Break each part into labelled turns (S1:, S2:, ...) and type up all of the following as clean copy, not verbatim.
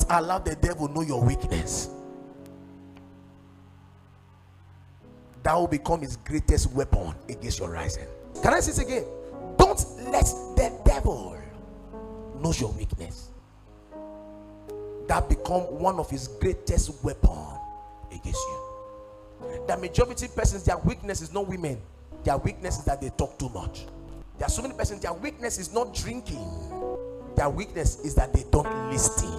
S1: Don't allow the devil know your weakness. That will become his greatest weapon against your rising. Can I say it again? Don't let the devil know your weakness. That become one of his greatest weapon against you. The majority of persons, their weakness is not women. Their weakness is that they talk too much. There are so many persons, their weakness is not drinking. Their weakness is that they don't listen.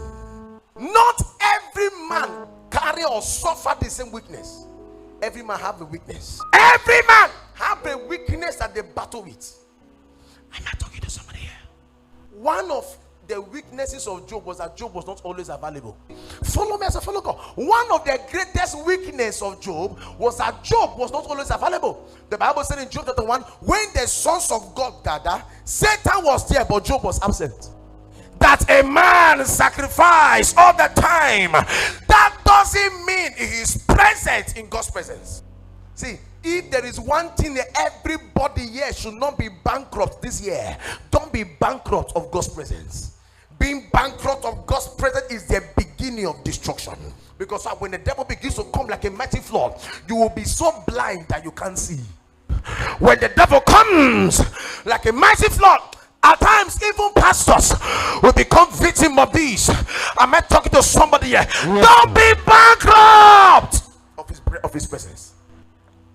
S1: Not every man carry or suffer the same weakness. Every man have a weakness. Every man have a weakness that they battle with. I'm not talking to somebody here. One of the weaknesses of Job was that Job was not always available. Follow me as I follow God. One of the greatest weaknesses of Job was that Job was not always available. The Bible said in Job chapter 1, when the sons of God gathered, Satan was there, but Job was absent. That a man sacrifice all the time, that doesn't mean he is present in God's presence. See, if there is one thing that everybody here should not be bankrupt this year, don't be bankrupt of God's presence. Being bankrupt of God's presence is the beginning of destruction. Because when the devil begins to come like a mighty flood, you will be so blind that you can't see. When the devil comes like a mighty flood, at times even pastors will become victim of these. Am I talking to somebody here? Don't be bankrupt of his presence.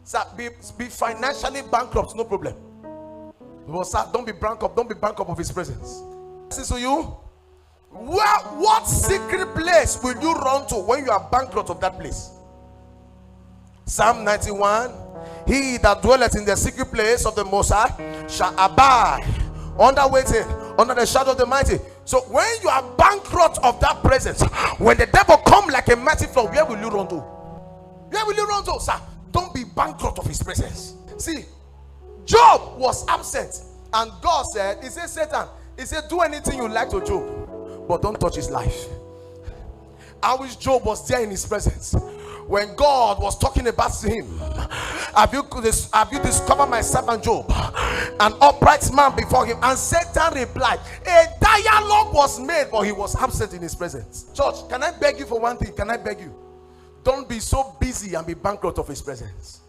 S1: Sir, be financially bankrupt, no problem. But sir, don't be bankrupt of his presence. Listen to you. What secret place will you run to when you are bankrupt of that place? Psalm 91. He that dwelleth in the secret place of the Most High shall abide under the shadow of the mighty. So when you are bankrupt of that presence, when the devil come like a mighty flood, where will you run to? Where will you run to, sir? Don't be bankrupt of his presence. See, Job was absent, and God said, he said, Satan, he said, do anything you like to Job, but don't touch his life. I wish Job was there in his presence when God was talking about him. Have you discovered my servant Job, an upright man before him? And Satan replied. A dialogue was made, but he was absent in his presence. Church, can I beg you for one thing? Can I beg you? Don't be so busy and be bankrupt of his presence.